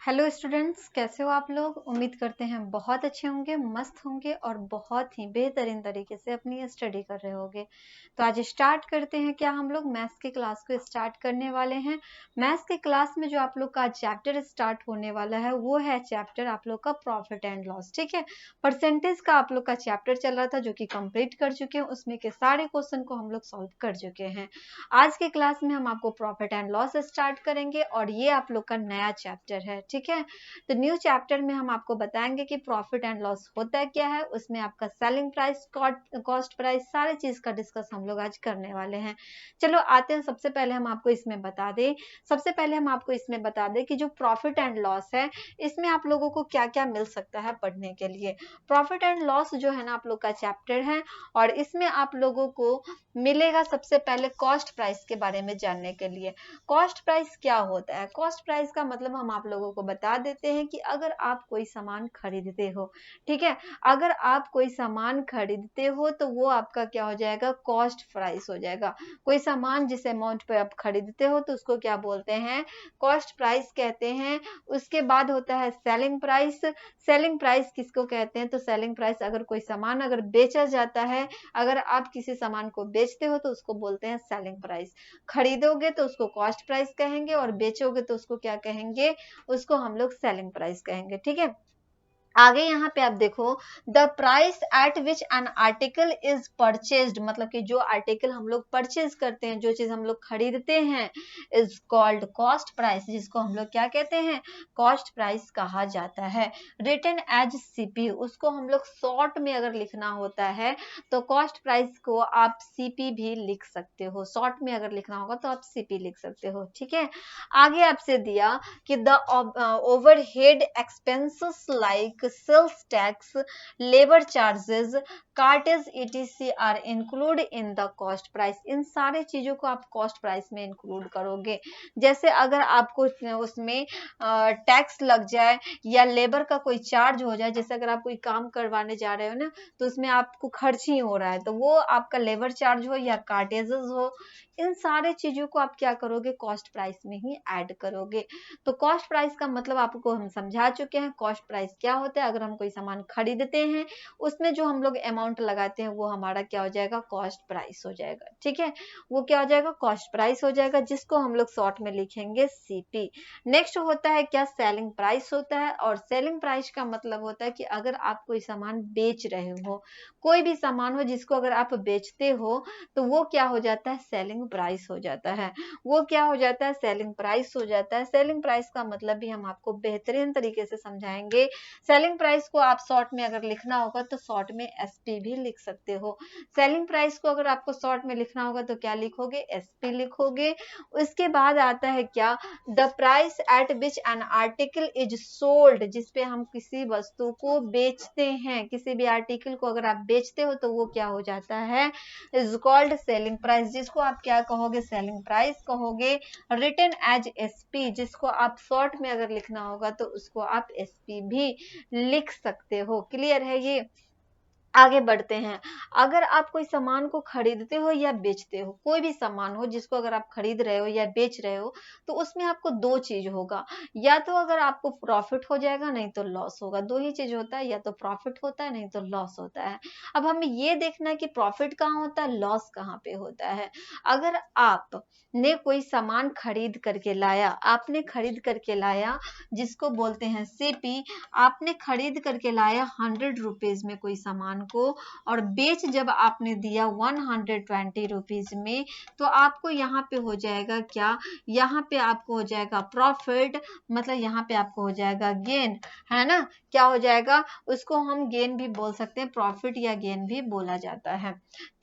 Hello students, कैसे हो आप लोग। उम्मीद करते हैं बहुत अच्छे होंगे, मस्त होंगे और बहुत ही बेहतरीन तरीके से अपनी स्टडी कर रहे होंगे। तो आज स्टार्ट करते हैं। क्या हम लोग मैथ्स की क्लास को स्टार्ट करने वाले हैं। मैथ्स की क्लास में जो आप लोग का चैप्टर स्टार्ट होने वाला है वो है चैप्टर आप लोग का प्रॉफिट एंड लॉस। ठीक है, परसेंटेज का आप लोग का चैप्टर चल रहा था जो कि कंप्लीट कर चुके हैं। उसमें के सारे क्वेश्चन को हम लोग सॉल्व कर चुके हैं। आज के क्लास में हम आपको प्रॉफिट एंड लॉस स्टार्ट करेंगे और ये आप लोग का नया चैप्टर है। ठीक है, तो न्यू चैप्टर में हम आपको बताएंगे कि प्रॉफिट एंड लॉस होता क्या है। उसमें आपका सेलिंग प्राइस, कॉस्ट प्राइस, सारे चीज का डिस्कस हम लोग आज करने वाले हैं। चलो आते हैं। सबसे पहले हम आपको इसमें बता दें कि जो प्रॉफिट एंड लॉस है इसमें आप लोगों को क्या क्या मिल सकता है पढ़ने के लिए। प्रॉफिट एंड लॉस जो है ना आप लोग का चैप्टर है और इसमें आप लोगों को मिलेगा सबसे पहले कॉस्ट प्राइस के बारे में जानने के लिए। कॉस्ट प्राइस क्या होता है। कॉस्ट प्राइस का मतलब हम आप लोगों को बता देते हैं कि अगर आप कोई सामान खरीदते हो, ठीक है, अगर आप कोई सामान खरीदते हो तो वो आपका क्या हो जाएगा, कॉस्ट प्राइस हो जाएगा। कोई सामान जिस अमाउंट पे आप खरीदते हो तो उसको क्या बोलते हैं, कॉस्ट प्राइस कहते हैं। उसके बाद होता है सेलिंग प्राइस। सेलिंग प्राइस किसको कहते हैं, तो सेलिंग प्राइस अगर कोई सामान अगर बेचा जाता है, अगर आप किसी सामान को बेचते हो तो उसको बोलते हैं सेलिंग प्राइस। खरीदोगे तो उसको कॉस्ट प्राइस कहेंगे और बेचोगे तो उसको क्या कहेंगे, उसको हम लोग सेलिंग प्राइस कहेंगे। ठीक है, आगे यहाँ पे आप देखो, the price at which an article is purchased, मतलब कि जो आर्टिकल हम लोग परचेज करते हैं, जो चीज हम लोग खरीदते हैं, इज कॉल्ड कॉस्ट प्राइस, जिसको हम लोग क्या कहते हैं, कॉस्ट प्राइस कहा जाता है। रिटन एज सीपी, उसको हम लोग शॉर्ट में अगर लिखना होता है तो कॉस्ट प्राइस को आप सीपी भी लिख सकते हो। शॉर्ट में अगर लिखना होगा तो आप सीपी लिख सकते हो। ठीक है, आगे आपसे दिया कि the overhead expenses like sales tax, labor charges, cartage etc are included in the cost price। इन सारे चीजों को आप कॉस्ट प्राइस में इंक्लूड करोगे। जैसे अगर आपको उसमें टैक्स लग जाए या लेबर का कोई चार्ज हो जाए, जैसे अगर आप कोई काम करवाने जा रहे हो ना तो उसमें आपको खर्च ही हो रहा है, तो वो आपका लेबर चार्ज हो या कार्टेजेस हो, इन सारे चीजों को आप क्या करोगे, कॉस्ट प्राइस में ही ऐड करोगे। तो कॉस्ट प्राइस का मतलब आपको हम समझा चुके हैं। कॉस्ट प्राइस क्या होता है, अगर हम कोई सामान खरीदते हैं उसमें जो हम लोग अमाउंट लगाते हैं वो हमारा क्या हो जाएगा, कॉस्ट प्राइस हो जाएगा। ठीक है, वो क्या हो जाएगा, कॉस्ट प्राइस हो जाएगा, जिसको हम लोग शॉर्ट में लिखेंगे सीपी। नेक्स्ट होता है क्या, सेलिंग प्राइस होता है। और सेलिंग प्राइस का मतलब होता है कि अगर आप कोई सामान बेच रहे हो, कोई भी सामान हो जिसको अगर आप बेचते हो तो वो क्या हो जाता है, सेलिंग प्राइस हो जाता है। वो क्या हो जाता है, सेलिंग प्राइस हो जाता है। सेलिंग प्राइस का मतलब भी हम आपको बेहतरीन तरीके से समझाएंगे। सेलिंग प्राइस को आप शॉर्ट में अगर लिखना होगा तो शॉर्ट में एसपी भी लिख सकते हो। सेलिंग प्राइस को अगर आपको शॉर्ट में लिखना होगा तो क्या लिखोगे, एसपी लिखोगे। उसके बाद आता है क्या, the price at which an article is sold, जिसपे हम किसी वस्तु को बेचते हैं, किसी भी आर्टिकल को अगर आप बेचते हो तो वो क्या हो जाता है, इज कॉल्ड सेलिंग प्राइस, जिसको आप क्या कहोगे, सेलिंग प्राइस कहोगे। रिटन एज एसपी, जिसको आप शॉर्ट में अगर लिखना होगा तो उसको आप एसपी भी लिख सकते हो। क्लियर है ये। आगे बढ़ते हैं। अगर आप कोई सामान को खरीदते हो या बेचते हो, कोई भी सामान हो जिसको अगर आप खरीद रहे हो या बेच रहे हो तो उसमें आपको दो चीज होगा, या तो अगर आपको प्रॉफिट हो जाएगा नहीं तो लॉस होगा। दो ही चीज होता है, या तो प्रॉफिट होता है नहीं तो लॉस होता है। अब हमें ये देखना है कि प्रॉफिट कहाँ होता है, लॉस कहाँ पे होता है। अगर आप ने कोई सामान खरीद करके लाया, आपने खरीद करके लाया जिसको बोलते हैं सीपी, आपने खरीद करके लाया 100 रुपीज में कोई सामान को और बेच जब आपने दिया 120 रुपीज में, तो आपको यहाँ पे हो जाएगा क्या, यहाँ पे आपको हो जाएगा प्रॉफिट, मतलब यहाँ पे आपको हो जाएगा गेन, है ना। क्या हो जाएगा, उसको हम गेन भी बोल सकते हैं, प्रॉफिट या गेन भी बोला जाता है।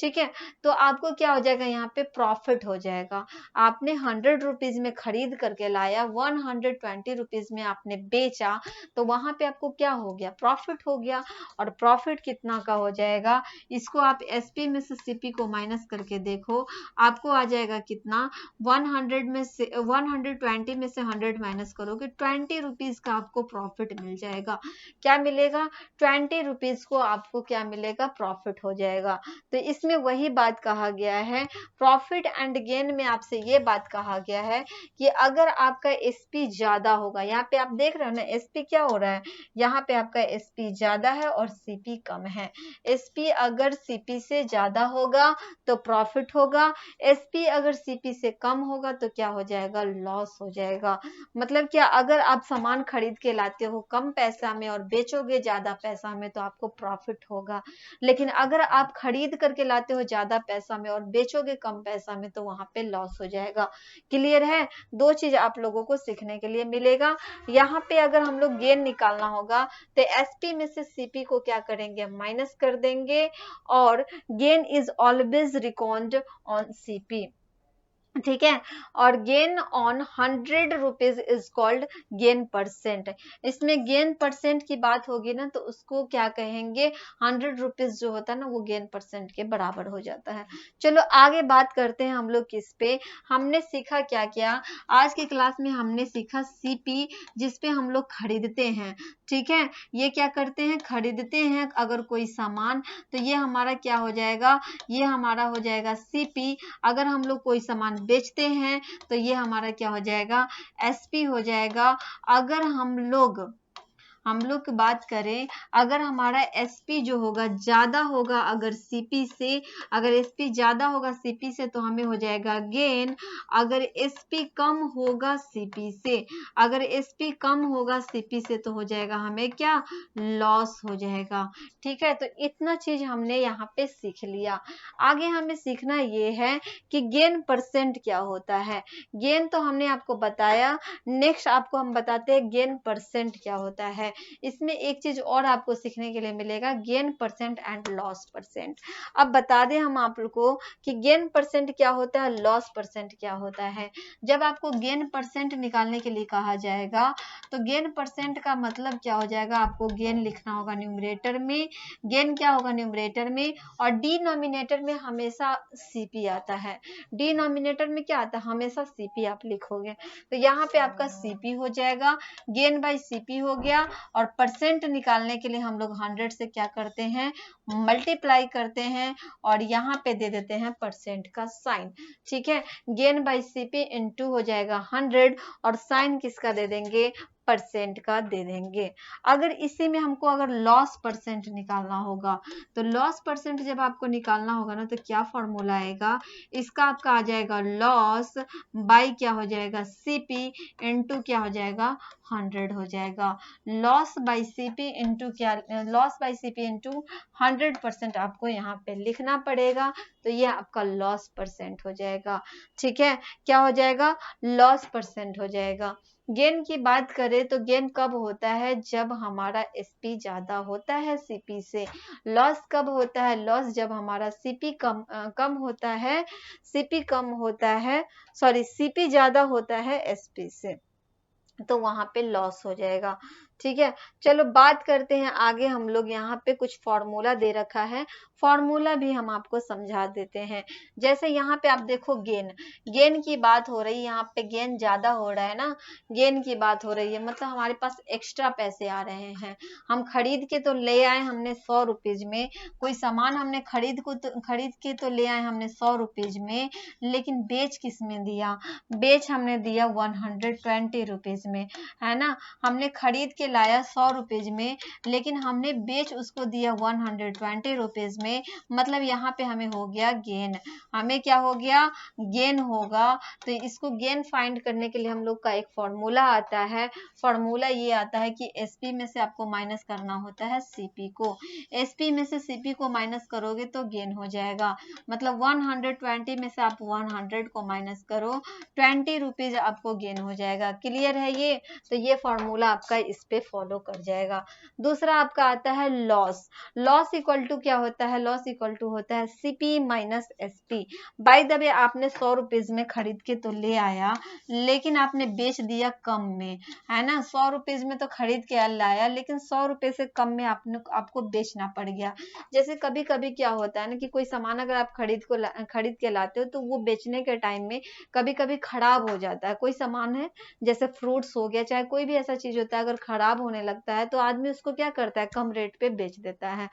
ठीक है, तो आपको क्या हो जाएगा, यहाँ पे प्रॉफिट हो जाएगा। आपने 100 रुपीज में खरीद करके लाया, 120 रुपीज में आपने बेचा, तो वहां पे आपको क्या हो गया, प्रॉफिट हो गया। और प्रॉफिट कितना आपका हो जाएगा, इसको आप एसपी में से सीपी को माइनस करके देखो, आपको आ जाएगा कितना, 100 में से 120 में से 100 माइनस करोगे 20 रुपीज का आपको प्रॉफिट मिल जाएगा। क्या मिलेगा? 20 रुपीज को आपको क्या मिलेगा? प्रॉफिट हो जाएगा। तो इसमें वही बात कहा गया है, प्रॉफिट एंड गेन में आपसे ये बात कहा गया है कि अगर आपका एसपी ज्यादा होगा, यहाँ पे आप देख रहे हो ना एसपी क्या हो रहा है, यहाँ पे आपका एसपी ज्यादा है और सीपी कम है। एसपी अगर सीपी से ज्यादा होगा तो प्रॉफिट होगा, एसपी अगर सीपी से कम होगा तो क्या हो जाएगा? लॉस हो जाएगा। मतलब क्या, अगर आप सामान खरीद के लाते हो कम पैसा में और बेचोगे ज्यादा पैसा में तो आपको प्रॉफिट होगा, लेकिन अगर आप खरीद करके लाते हो ज्यादा पैसा में और बेचोगे कम पैसा में तो वहां पे लॉस हो जाएगा। क्लियर है? दो चीज आप लोगों को सीखने के लिए मिलेगा। यहाँ पे अगर हम लोग गेन निकालना होगा तो एसपी में से सीपी को क्या करेंगे? माइनस कर देंगे, और gain is always record on CP, ठीक है। और gain on 100 rupees is called gain percent. इसमें गेन परसेंट की बात होगी ना तो उसको क्या कहेंगे? 100 रुपीज जो होता है ना वो गेन परसेंट के बराबर हो जाता है। चलो आगे बात करते हैं हम लोग किस पे। हमने सीखा क्या क्या आज की क्लास में? हमने सीखा सीपी, जिसपे हम लोग खरीदते हैं, ठीक है। ये क्या करते हैं? खरीदते हैं अगर कोई सामान, तो ये हमारा क्या हो जाएगा? ये हमारा हो जाएगा सीपी। अगर हम लोग कोई सामान बेचते हैं तो ये हमारा क्या हो जाएगा? एसपी हो जाएगा। अगर हम लोग की बात करें, अगर हमारा एसपी जो होगा ज्यादा होगा अगर सीपी से, अगर एसपी ज्यादा होगा सीपी से तो हमें हो जाएगा गेन। अगर एसपी कम होगा सीपी से, अगर एसपी कम होगा सीपी से तो हो जाएगा हमें क्या? लॉस हो जाएगा। ठीक है, तो इतना चीज हमने यहाँ पे सीख लिया। आगे हमें सीखना ये है कि गेन परसेंट क्या होता है। गेन तो हमने आपको बताया, नेक्स्ट आपको हम बताते हैं गेन परसेंट क्या होता है। इसमें एक चीज और आपको सीखने के लिए मिलेगा, gain percent and loss percent. अब बता दें हम आप लोग को कि गेन परसेंट क्या होता है, लॉस परसेंट क्या होता है। जब आपको गेन परसेंट निकालने के लिए कहा जाएगा तो गेन परसेंट का मतलब क्या हो जाएगा? आपको गेन लिखना होगा न्यूमरेटर में, गेन क्या होगा न्यूमरेटर में, और डिनोमिनेटर में हमेशा सीपी आता है। डिनोमिनेटर में क्या आता है? हमेशा सीपी आप लिखोगे, तो यहाँ पे आपका सीपी हो जाएगा, गेन बाय सीपी हो गया। और परसेंट निकालने के लिए हम लोग 100 से क्या करते हैं? मल्टीप्लाई करते हैं और यहाँ पे दे देते हैं परसेंट का साइन, ठीक है। गेन बाय सीपी इनटू हो जाएगा 100 और साइन किसका दे देंगे? परसेंट का दे देंगे। अगर इसी में हमको अगर लॉस परसेंट निकालना होगा तो लॉस परसेंट जब आपको निकालना होगा ना तो क्या फॉर्मूला आएगा? इसका आपका आ जाएगा लॉस बाय क्या हो जाएगा? सीपी इनटू क्या हो जाएगा? 100 हो जाएगा। लॉस बाय सीपी इनटू क्या? लॉस बाय सीपी इनटू 100% आपको यहाँ पे लिखना पड़ेगा, तो ये आपका लॉस परसेंट हो जाएगा, ठीक है। क्या हो जाएगा? लॉस परसेंट हो जाएगा। गेन की बात करें तो गेन कब होता है? जब हमारा एसपी ज्यादा होता है सीपी से। लॉस कब होता है? लॉस जब हमारा सीपी कम होता है, सीपी कम होता है, सॉरी सीपी ज्यादा होता है एसपी से, तो वहां पे लॉस हो जाएगा, ठीक है। चलो बात करते हैं आगे। हम लोग यहाँ पे कुछ फॉर्मूला दे रखा है, फॉर्मूला भी हम आपको समझा देते हैं। जैसे यहाँ पे आप देखो गेन, गेन की बात हो रही है, यहाँ पे गेन ज्यादा हो रहा है ना, गेन की बात हो रही है, मतलब हमारे पास एक्स्ट्रा पैसे आ रहे हैं। हम खरीद के तो ले आए हमने 100 रुपीज में, कोई सामान हमने खरीद के तो ले आए हमने 100 रुपीज में, लेकिन बेच किस में दिया? बेच हमने दिया 120 रुपीज में, है ना। हमने खरीद के लाया 100 रुपीज में, लेकिन हमने बेच उसको दिया 120 रुपीज में, मतलब यहाँ पे हमें हो गया गेन। हमें क्या हो गया? गेन होगा। तो इसको गेन फाइंड करने के लिए हम लोग का एक फॉर्मूला आता है। फॉर्मूला ये आता है कि एसपी में से आपको माइनस करना होता है सीपी को। एसपी में से सीपी को माइनस करोगे तो गेन हो जाएगा, मतलब 120 में से आप 100 को माइनस करो, 20 रुपीज आपको गेन हो जाएगा। क्लियर है ये? तो ये फॉर्मूला आपका इस पे फॉलो कर जाएगा। दूसरा आपका आता है लॉस। लॉस इक्वल टू क्या होता है? लॉस इक्वल टू होता है CP minus SP। By the way आपने 100 रुपीज में खरीद के तो ले आया, लेकिन आपने बेच दिया कम में, है ना। 100 रुपीज में तो खरीद के लाया, लेकिन 100 रुपए से कम में आपको बेचना पड़ गया। जैसे कभी कभी क्या होता है ना कि कोई सामान अगर आप खरीद के लाते हो तो वो बेचने के टाइम में कभी कभी खराब हो जाता है। कोई सामान है जैसे फ्रूट्स हो गया, चाहे कोई भी ऐसा चीज होता है, अगर खराब होने लगता है तो आदमी उसको क्या करता है? कम रेट पे बेच देता है।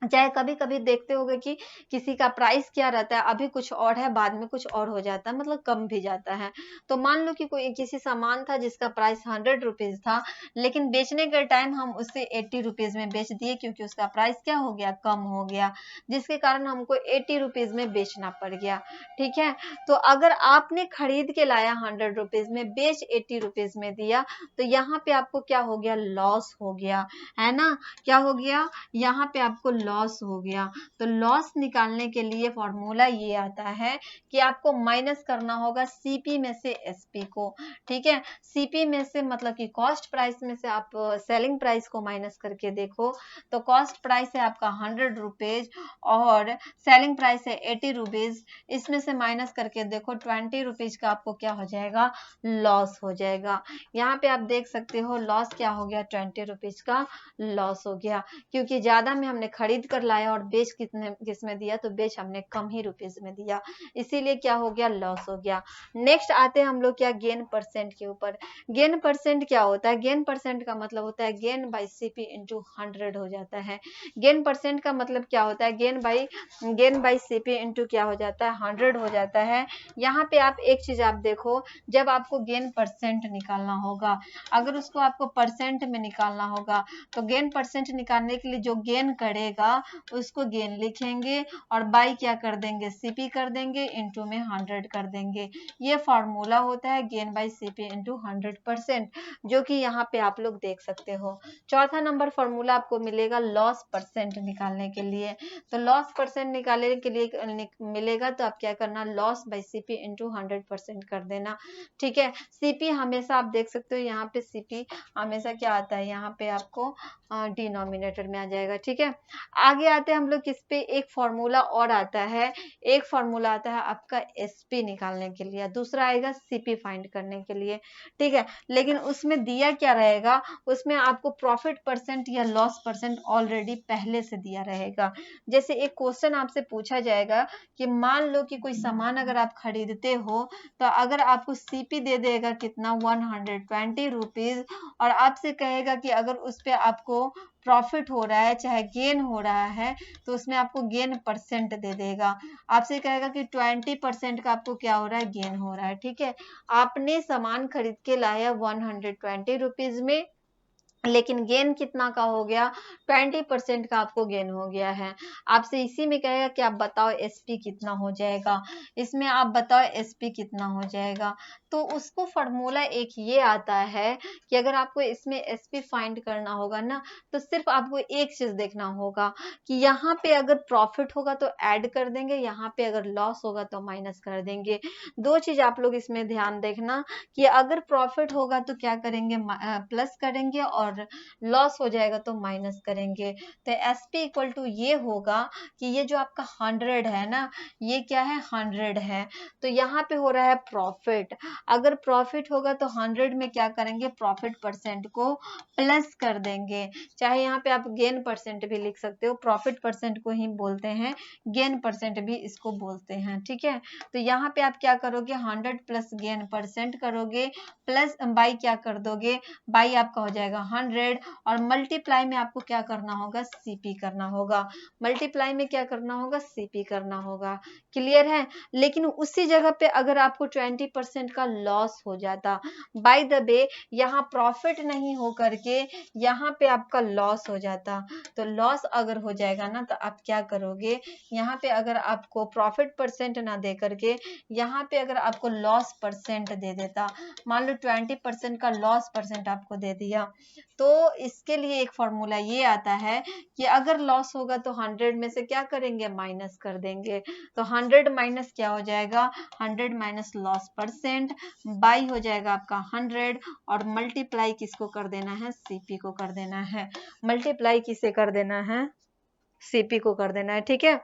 चाहे कभी कभी देखते होगे कि किसी का प्राइस क्या रहता है, अभी कुछ और है, बाद में कुछ और हो जाता है, मतलब कम भी जाता है। तो मान लो कि कोई किसी सामान था जिसका प्राइस 100 रुपीज था, लेकिन बेचने के टाइम हम उसे 80 रुपीज में बेच दिए, क्योंकि उसका प्राइस क्या हो गया? कम हो गया, जिसके कारण हमको 80 रुपीज में बेचना पड़ गया। ठीक है, तो अगर आपने खरीद के लाया 100 रुपीज में, बेच 80 रुपीज में दिया, तो यहाँ पे आपको क्या हो गया? लॉस हो गया, है ना। क्या हो गया? यहाँ पे आपको लॉस हो गया। तो लॉस निकालने के लिए फॉर्मूला ये आता है कि आपको माइनस करना होगा CP में से SP को। ठीक है, CP में से मतलब कि कॉस्ट प्राइस में से आप सेलिंग प्राइस को माइनस करके देखो, तो कॉस्ट प्राइस है आपका 100 रुपीज और सेलिंग प्राइस है 80 रुपीज। इसमें से माइनस करके देखो 20 रुपीज का आपको क्या हो जाएगा? लॉस हो जाएगा। यहाँ पे आप देख सकते हो लॉस क्या हो गया? 20 रुपीज का लॉस हो गया, क्योंकि ज्यादा में हमने खरीद कर लाया और बेच किसमें दिया? तो बेच हमने कम ही रुपीज में दिया, इसीलिए क्या हो गया? लॉस हो गया। नेक्स्ट आते हैं हम लोग क्या? गेन परसेंट के ऊपर। गेन परसेंट क्या होता है? गेन परसेंट का मतलब होता है गेन बाई CP इंटू 100 हो जाता है। गेन परसेंट का मतलब क्या होता है? गेन बाई CP इंटू क्या हो जाता है? 100 हो जाता है। यहाँ पे आप एक चीज आप देखो, जब आपको गेन परसेंट निकालना होगा, अगर उसको आपको परसेंट में निकालना होगा, तो गेन परसेंट निकालने के लिए जो गेन करेगा उसको गेन लिखेंगे और बाई क्या कर देंगे? CP कर देंगे, इंटू में 100 कर देंगे। ये फॉर्मूला होता है गेन बाई CP इंटू 100%, जो कि यहाँ पे आप लोग देख सकते हो। चौथा नंबर फॉर्मूला आपको मिलेगा लॉस परसेंट निकालने के लिए। तो लॉस परसेंट निकालने के लिए मिलेगा तो आप क्या करना? लॉस बाई CP इंटू 100% कर देना। ठीक है, CP हमेशा आप देख सकते हो, यहाँ पे CP हमेशा क्या आता है? यहाँ पे आपको डिनोमिनेटर में आ जाएगा। ठीक है, आगे आते हैं हम लोग किस पे? एक फॉर्मूला और आता है, एक फॉर्मूला आता है आपका SP निकालने के लिए, दूसरा आएगा CP फाइंड करने के लिए। ठीक है, लेकिन उसमें दिया क्या रहेगा? उसमें आपको प्रॉफिट परसेंट या लॉस परसेंट ऑलरेडी पहले से दिया रहेगा। जैसे एक क्वेश्चन आपसे पूछा जाएगा कि मान लो कि कोई सामान अगर आप खरीदते हो, तो अगर आपको CP दे देगा कितना? 120 रुपीज, और आपसे कहेगा कि अगर उस पे आपको प्रॉफिट हो रहा है चाहे गेन हो रहा है, तो उसमें आपको गेन परसेंट दे देगा। आपसे कहेगा कि 20% का आपको क्या हो रहा है? गेन हो रहा है। ठीक है, आपने सामान खरीद के लाया 120 रुपीज में, लेकिन गेन कितना का हो गया? 20% का आपको गेन हो गया है। आपसे इसी में कहेगा कि आप बताओ SP कितना हो जाएगा, इसमें आप बताओ SP कितना हो जाएगा। तो उसको फॉर्मूला एक ये आता है कि अगर आपको इसमें SP फाइंड करना होगा ना, तो सिर्फ आपको एक चीज देखना होगा कि यहाँ पे अगर प्रॉफिट होगा तो ऐड कर देंगे, यहाँ पे अगर लॉस होगा तो माइनस कर देंगे। दो चीज आप लोग इसमें ध्यान देखना कि अगर प्रॉफिट होगा तो क्या करेंगे? प्लस करेंगे, और लॉस हो जाएगा तो माइनस करेंगे। तो SP इक्वल टू ये होगा कि ये जो आपका 100 है ना, ये क्या है? 100 है, तो यहाँ पे हो रहा है प्रॉफिट। अगर प्रॉफिट होगा तो 100 में क्या करेंगे? प्रॉफिट परसेंट को प्लस कर देंगे। चाहे यहाँ पे आप गेन परसेंट भी लिख सकते हो, प्रॉफिट परसेंट को ही बोलते हैं, गेन परसेंट भी इसको बोलते हैं। ठीक है, तो यहाँ पे आप क्या करोगे? 100 प्लस गेन परसेंट करोगे, प्लस बाई क्या कर दोगे? बाई आपका हो जाएगा 100, और मल्टीप्लाई में आपको क्या करना होगा? CP करना होगा। मल्टीप्लाई में क्या करना होगा? CP करना होगा। क्लियर है? लेकिन उसी जगह पे अगर आपको 20% का लॉस हो जाता, बाय द वे यहाँ प्रॉफिट नहीं हो करके यहाँ पे आपका लॉस हो जाता, तो लॉस अगर हो जाएगा ना, तो आप क्या करोगे? यहाँ पे अगर आपको प्रॉफिट परसेंट ना दे करके यहाँ पे अगर आपको लॉस परसेंट दे देता, मान लो 20% का लॉस परसेंट आपको दे दिया, तो इसके लिए एक फॉर्मूला ये आता है कि अगर लॉस होगा तो 100 में से क्या करेंगे, माइनस कर देंगे। तो 100 माइनस क्या हो जाएगा, 100 माइनस लॉस परसेंट बाई हो जाएगा आपका 100 और मल्टीप्लाई किसको कर देना है, सीपी को कर देना है। मल्टीप्लाई किसे कर देना है, सीपी को कर देना है। ठीक है,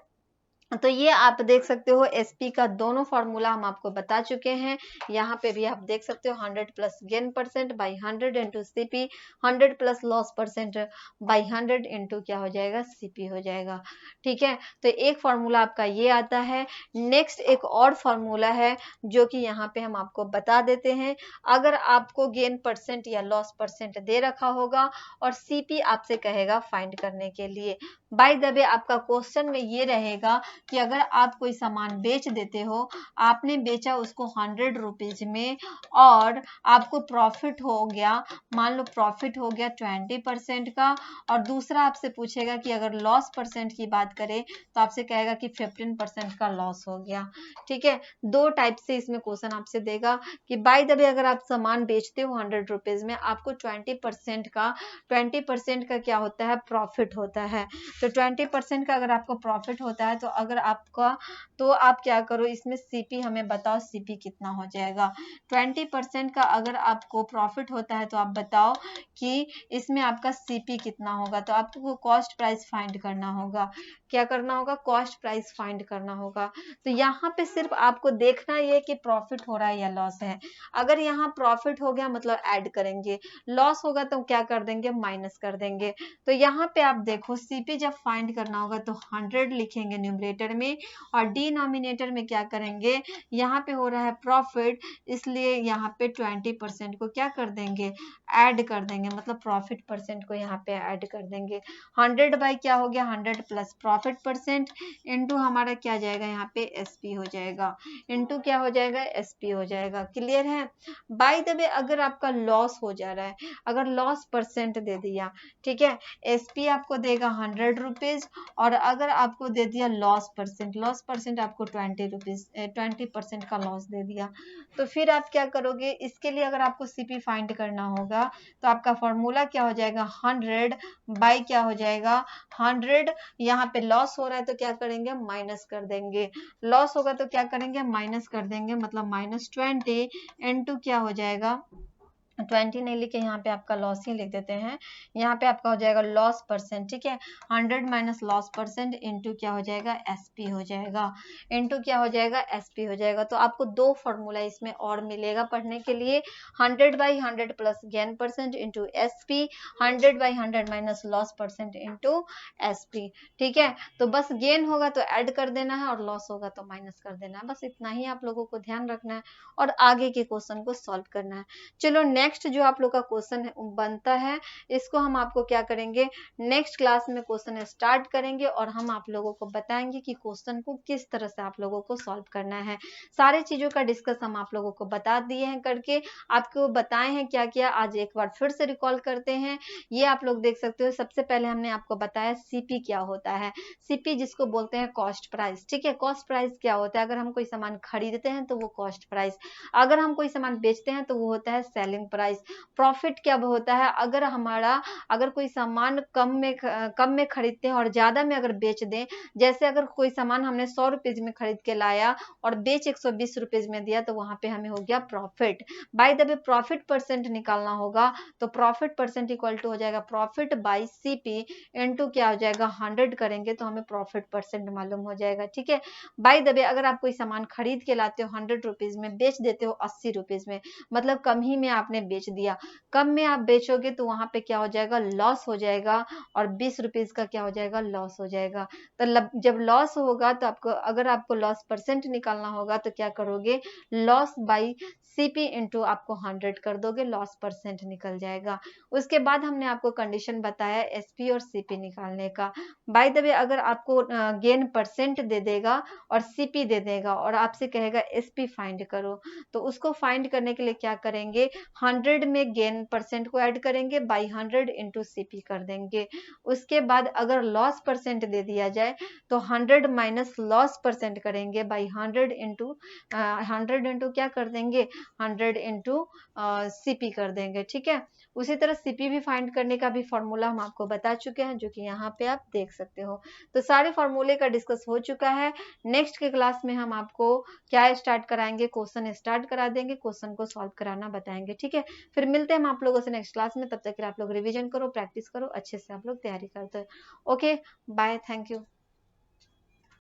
तो ये आप देख सकते हो एसपी का दोनों फॉर्मूला हम आपको बता चुके हैं। यहाँ पे भी आप देख सकते हो 100 plus gain percent by 100 into CP, 100 plus loss percent by 100 into क्या हो जाएगा, सीपी हो जाएगा। ठीक है, तो एक फॉर्मूला आपका ये आता है। नेक्स्ट एक और फॉर्मूला है जो कि यहाँ पे हम आपको बता देते हैं। अगर आपको गेन परसेंट या लॉस परसेंट दे रखा होगा और सीपी आपसे कहेगा फाइंड करने के लिए, बाय द वे आपका क्वेश्चन में ये रहेगा कि अगर आप कोई सामान बेच देते हो, आपने बेचा उसको 100 रुपीज में और आपको प्रॉफिट हो गया, मान लो प्रॉफिट हो गया 20% का, और दूसरा आपसे पूछेगा कि अगर लॉस परसेंट की बात करें तो आपसे कहेगा कि 15% का लॉस हो गया। ठीक है, दो टाइप से इसमें क्वेश्चन आपसे देगा कि बाय द वे अगर आप सामान बेचते हो 100 रुपीज में, आपको 20% का क्या होता है, प्रॉफिट होता है। तो 20% का अगर आपको प्रॉफिट होता है तो अगर आपका, तो आप क्या करो, इसमें सीपी हमें बताओ, सीपी कितना हो जाएगा। 20% का अगर आपको प्रॉफिट होता है तो आप बताओ कि इसमें आपका सीपी कितना होगा। तो आपको कॉस्ट प्राइस फाइंड करना होगा। क्या करना होगा, कॉस्ट प्राइस फाइंड करना होगा। तो यहाँ पे सिर्फ आपको देखना ये कि प्रॉफिट हो रहा है या लॉस है। अगर यहाँ प्रॉफिट हो गया मतलब ऐड करेंगे, लॉस होगा तो क्या कर देंगे, माइनस कर देंगे। तो यहाँ पे आप देखो सीपी जब फाइंड करना होगा तो 100 लिखेंगे न्यूमरेटर में और डिनोमिनेटर में क्या करेंगे, यहाँ पे हो रहा है प्रॉफिट, इसलिए यहाँ पे 20% को क्या कर देंगे, ऐड कर देंगे, मतलब प्रॉफिट परसेंट को यहाँ पे ऐड कर देंगे। 100 बाई क्या हो गया, 100 प्लस प्रॉफिट परसेंट इंटू हमारा क्या जाएगा, यहाँ पे एसपी हो जाएगा, इंटू क्या हो जाएगा, एसपी हो जाएगा। क्लियर है। बाय द वे अगर आपका लॉस हो जा रहा है, अगर लॉस परसेंट दे दिया, ठीक है, एसपी आपको देगा 100 रुपीज और अगर आपको दे दिया लॉस परसेंट आपको 20% का लॉस दे दिया, तो फिर आप क्या करोगे, इसके लिए अगर आपको सीपी फाइंड करना होगा तो आपका फॉर्मूला क्या हो जाएगा, 100 बाई क्या हो जाएगा, 100, यहाँ पे लॉस हो रहा है तो क्या करेंगे, माइनस कर देंगे, लॉस होगा तो क्या करेंगे, माइनस कर देंगे, मतलब -20 इंटू क्या हो जाएगा, 20 नहीं लिखे, यहाँ पे आपका लॉस ही लिख देते हैं, यहाँ पे आपका हो जाएगा लॉस परसेंट। ठीक है, 100 माइनस लॉस परसेंट इंटू क्या हो जाएगा, एसपी हो जाएगा, इंटू क्या हो जाएगा, एसपी हो जाएगा। तो आपको दो फॉर्मूला इसमें और मिलेगा पढ़ने के लिए, 100 by 100 plus gain percent into SP, 100 by 100 minus loss percent into SP. ठीक है, तो बस गेन होगा तो ऐड कर देना है और लॉस होगा तो माइनस कर देना है, बस इतना ही आप लोगों को ध्यान रखना है और आगे के क्वेश्चन को सॉल्व करना है। चलो नेक्स्ट जो आप लोग का क्वेश्चन बनता है, इसको हम आपको क्या करेंगे, नेक्स्ट क्लास में क्वेश्चन स्टार्ट करेंगे और हम आप लोगों को बताएंगे कि क्वेश्चन को किस तरह से आप लोगों को सॉल्व करना है। सारे चीजों का डिस्कस हम आप लोगों को बता दिए हैं करके, आपको बताए हैं क्या क्या, आज एक बार फिर से रिकॉल करते हैं। ये आप लोग देख सकते हो, सबसे पहले हमने आपको बताया सीपी क्या होता है, सीपी जिसको बोलते हैं कॉस्ट प्राइस। ठीक है, कॉस्ट प्राइस क्या होता है, अगर हम कोई सामान खरीदते हैं तो वो कॉस्ट प्राइस, अगर हम कोई सामान बेचते हैं तो वो होता है सेलिंग प्राइस। प्रॉफिट क्या होता है, अगर कोई सामान कम में खरीदते हैं और ज्यादा में अगर बेच दें, जैसे अगर कोई सामान हमने 100 रुपीज में खरीद के लाया और बेच 120 रुपीज में दिया, तो वहां पे हमें हो गया profit. By the way profit percent निकालना होगा तो प्रॉफिट परसेंट इक्वल टू हो जाएगा प्रॉफिट बाई सीपी इंटू क्या हो जाएगा, 100 करेंगे तो हमें प्रॉफिट परसेंट मालूम हो जाएगा। ठीक है, बाय द वे अगर आप कोई सामान खरीद के लाते हो 100 रुपीज में, बेच देते हो 80 रुपीज में, मतलब कम ही में आपने बेच दिया, कम में आप बेचोगे तो वहां पे क्या हो जाएगा, लॉस हो जाएगा और 20 रुपीज का क्या हो जाएगा, लॉस हो जाएगा। तो जब लॉस होगा तो आपको, अगर आपको लॉस परसेंट निकालना होगा तो क्या करोगे, लॉस बाई सीपी इंटू आपको 100 कर दोगे, लॉस परसेंट निकल जाएगा। उसके बाद हमने आपको कंडीशन बताया एसपी और सीपी निकालने का। बाय द वे अगर आपको गेन परसेंट दे देगा और सीपी दे देगा और आपसे कहेगा एसपी फाइंड करो, तो उसको फाइंड करने के लिए क्या करेंगे, 100 100 में गेन परसेंट को ऐड करेंगे, बाई 100 इंटू CP कर देंगे। उसके बाद अगर लॉस परसेंट दे दिया जाए तो 100 माइनस लॉस परसेंट करेंगे बाई 100 इंटू 100 इंटू क्या कर देंगे, 100 इंटू CP कर देंगे। ठीक है, उसी तरह CP भी फाइंड करने का भी फॉर्मूला हम आपको बता चुके हैं, जो कि यहाँ पे आप देख सकते हो। तो सारे फॉर्मूले का डिस्कस हो चुका है। नेक्स्ट के क्लास में हम आपको क्या स्टार्ट कराएंगे, क्वेश्चन स्टार्ट करा देंगे, क्वेश्चन को सॉल्व कराना बताएंगे। ठीक है, फिर मिलते हैं हम आप लोगों से नेक्स्ट क्लास में। तब तक आप लोग रिवीजन करो, प्रैक्टिस करो, अच्छे से आप लोग तैयारी करते हो। Okay, bye, thank you.